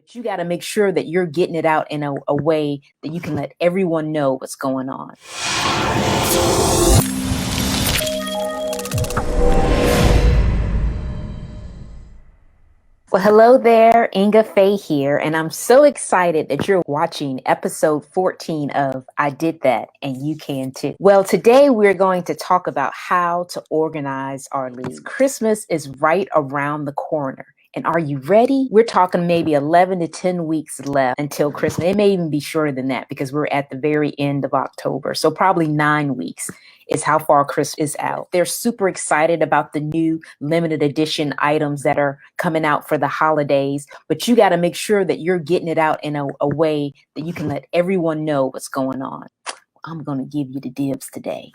You got to make sure that you're getting it out in a way that you can let everyone know what's going on. Well, hello there, Ingafay here, and I'm so excited that you're watching episode 14 of I Did That, and you can too. Well, today we're going to talk about how to organize our leads. Christmas is right around the corner. And are you ready? We're talking maybe 11 to 10 weeks left until Christmas. It may even be shorter than that because we're at the very end of October. So probably 9 weeks is how far Christmas is out. They're super excited about the new limited edition items that are coming out for the holidays, but you got to make sure that you're getting it out in a way that you can let everyone know what's going on. I'm going to give you the dibs today.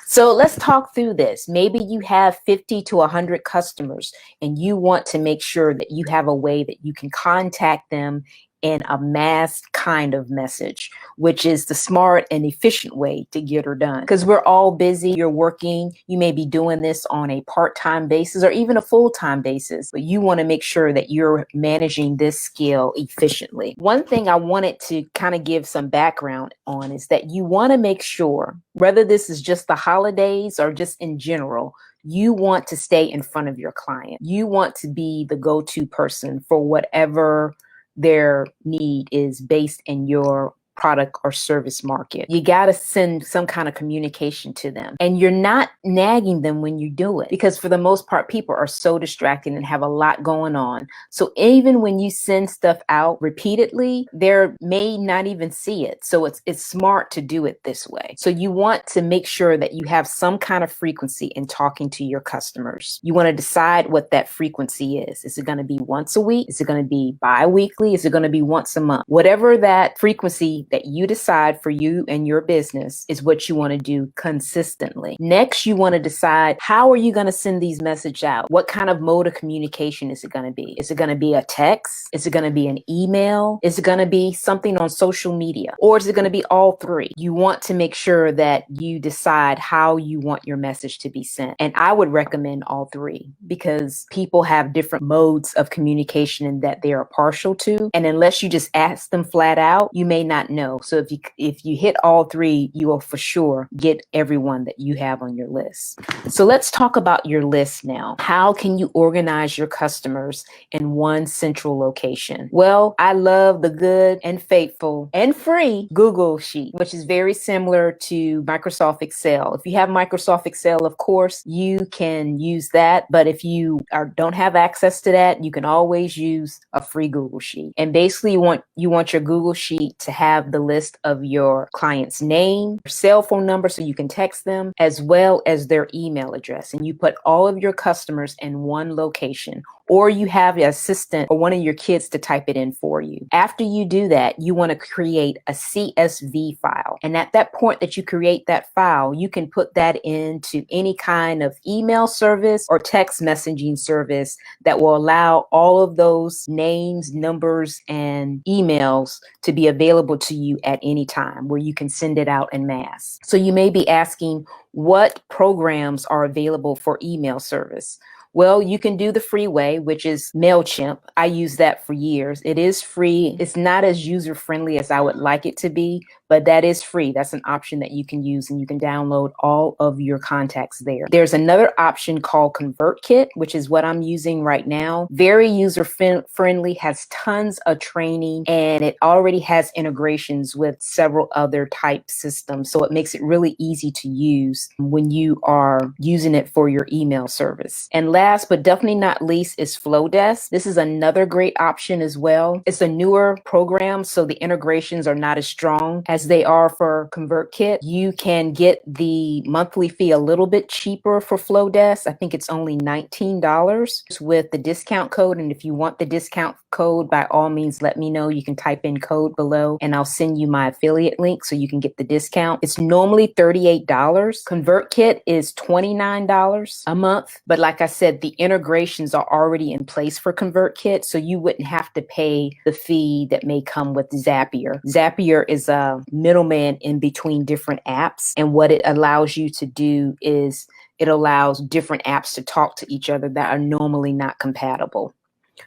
So let's talk through this. Maybe you have 50 to 100 customers and you want to make sure that you have a way that you can contact them in a mass kind of message, which is the smart and efficient way to get her done. Because we're all busy, you're working, you may be doing this on a part-time basis or even a full-time basis, but you want to make sure that you're managing this skill efficiently. One thing I wanted to kind of give some background on is that you want to make sure, whether this is just the holidays or just in general, you want to stay in front of your client. You want to be the go-to person for whatever their need is based in your product or service market. You got to send some kind of communication to them, and you're not nagging them when you do it, because for the most part, people are so distracted and have a lot going on. So even when you send stuff out repeatedly, they may not even see it. So it's smart to do it this way. So you want to make sure that you have some kind of frequency in talking to your customers. You want to decide what that frequency is. Is it going to be once a week? Is it going to be bi-weekly? Is it going to be once a month? Whatever that frequency that you decide for you and your business is what you want to do consistently. Next, you want to decide, how are you going to send these messages out? What kind of mode of communication is it going to be? Is it going to be a text? Is it going to be an email? Is it going to be something on social media? Or is it going to be all three? You want to make sure that you decide how you want your message to be sent. And I would recommend all three, because people have different modes of communication that they are partial to. And unless you just ask them flat out, you may not know. So if you hit all three, you will for sure get everyone that you have on your list. So let's talk about your list now. How can you organize your customers in one central location? Well, I love the good and faithful and free Google Sheet, which is very similar to Microsoft Excel. If you have Microsoft Excel, of course, you can use that. But if you don't have access to that, you can always use a free Google Sheet. And basically, you want your Google Sheet to have the list of your client's name, cell phone number so you can text them, as well as their email address. And you put all of your customers in one location, or you have an assistant or one of your kids to type it in for you. After you do that, you want to create a CSV file. And at that point that you create that file, you can put that into any kind of email service or text messaging service that will allow all of those names, numbers, and emails to be available to you at any time, where you can send it out en masse. So you may be asking, what programs are available for email service? Well, you can do the free way, which is MailChimp. I use that for years. It is free. It's not as user-friendly as I would like it to be, but that is free. That's an option that you can use, and you can download all of your contacts there. There's another option called ConvertKit, which is what I'm using right now. Very user-friendly, has tons of training, and it already has integrations with several other type systems. So it makes it really easy to use when you are using it for your email service. And last but definitely not least is Flowdesk. This is another great option as well. It's a newer program, so the integrations are not as strong as they are for ConvertKit. You can get the monthly fee a little bit cheaper for Flowdesk. I think it's only $19 with the discount code. And if you want the discount code, by all means, let me know. You can type in code below and I'll send you my affiliate link so you can get the discount. It's normally $38. ConvertKit is $29 a month. But like I said, the integrations are already in place for ConvertKit, so you wouldn't have to pay the fee that may come with Zapier. Zapier is a middleman in between different apps, and what it allows you to do is it allows different apps to talk to each other that are normally not compatible.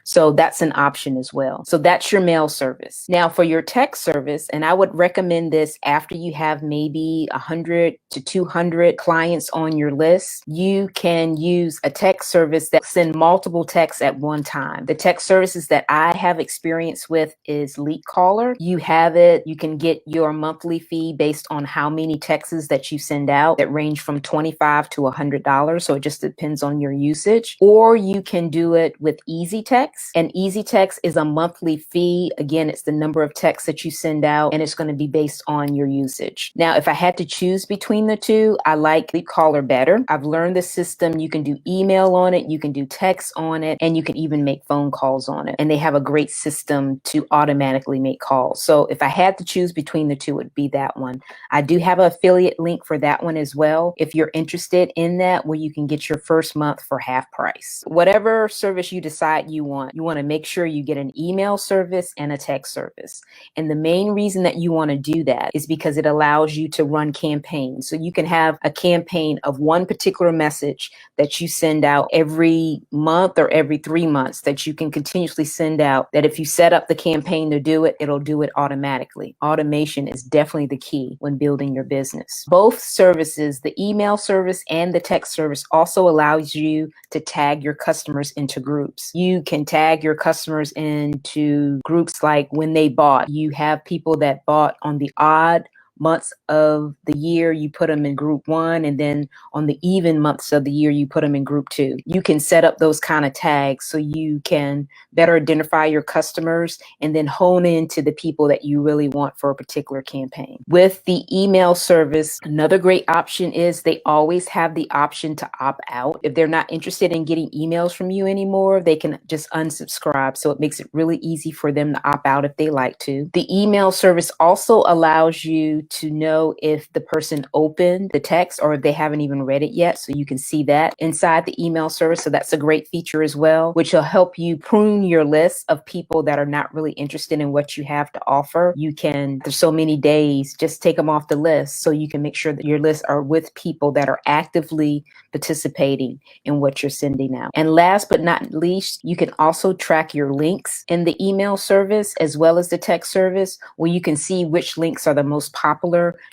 So that's an option as well. So that's your mail service. Now for your text service, and I would recommend this after you have maybe 100 to 200 clients on your list, you can use a text service that send multiple texts at one time. The text services that I have experience with is Leak Caller. You have it, you can get your monthly fee based on how many texts that you send out that range from $25 to $100. So it just depends on your usage. Or you can do it with Easy Text. And Easy Text is a monthly fee. Again, it's the number of texts that you send out, and it's going to be based on your usage. Now, if I had to choose between the two, I like Leak Caller better. I've learned the system. You can do email on it, you can do text on it, and you can even make phone calls on it. And they have a great system to automatically make calls. So if I had to choose between the two, it would be that one. I do have an affiliate link for that one as well, if you're interested in that, where you can get your first month for half price. Whatever service you decide you want to make sure you get an email service and a text service. And the main reason that you want to do that is because it allows you to run campaigns. So you can have a campaign of one particular message that you send out every month or every 3 months that you can continuously send out, that if you set up the campaign to do it, it'll do it automatically. Automation is definitely the key when building your business. Both services, the email service and the text service, also allows you to tag your customers into groups. You can tag your customers into groups like when they bought. You have people that bought on the odd months of the year, you put them in group 1, and then on the even months of the year, you put them in group 2. You can set up those kind of tags so you can better identify your customers and then hone into the people that you really want for a particular campaign. With the email service, another great option is they always have the option to opt out. If they're not interested in getting emails from you anymore, they can just unsubscribe. So it makes it really easy for them to opt out if they like to. The email service also allows you to know if the person opened the text or if they haven't even read it yet. So you can see that inside the email service. So that's a great feature as well, which will help you prune your list of people that are not really interested in what you have to offer. You can, there's so many days, just take them off the list so you can make sure that your lists are with people that are actively participating in what you're sending out. And last but not least, you can also track your links in the email service as well as the text service, where you can see which links are the most popular,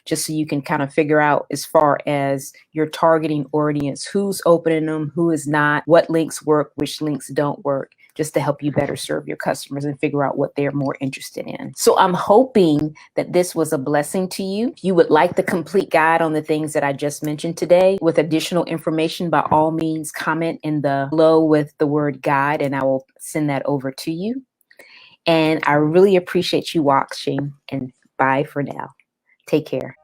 just so you can kind of figure out, as far as your targeting audience, who's opening them, who is not, what links work, which links don't work, just to help you better serve your customers and figure out what they're more interested in. So I'm hoping that this was a blessing to you. If you would like the complete guide on the things that I just mentioned today with additional information, by all means, comment in the below with the word guide, and I will send that over to you. And I really appreciate you watching, and bye for now. Take care.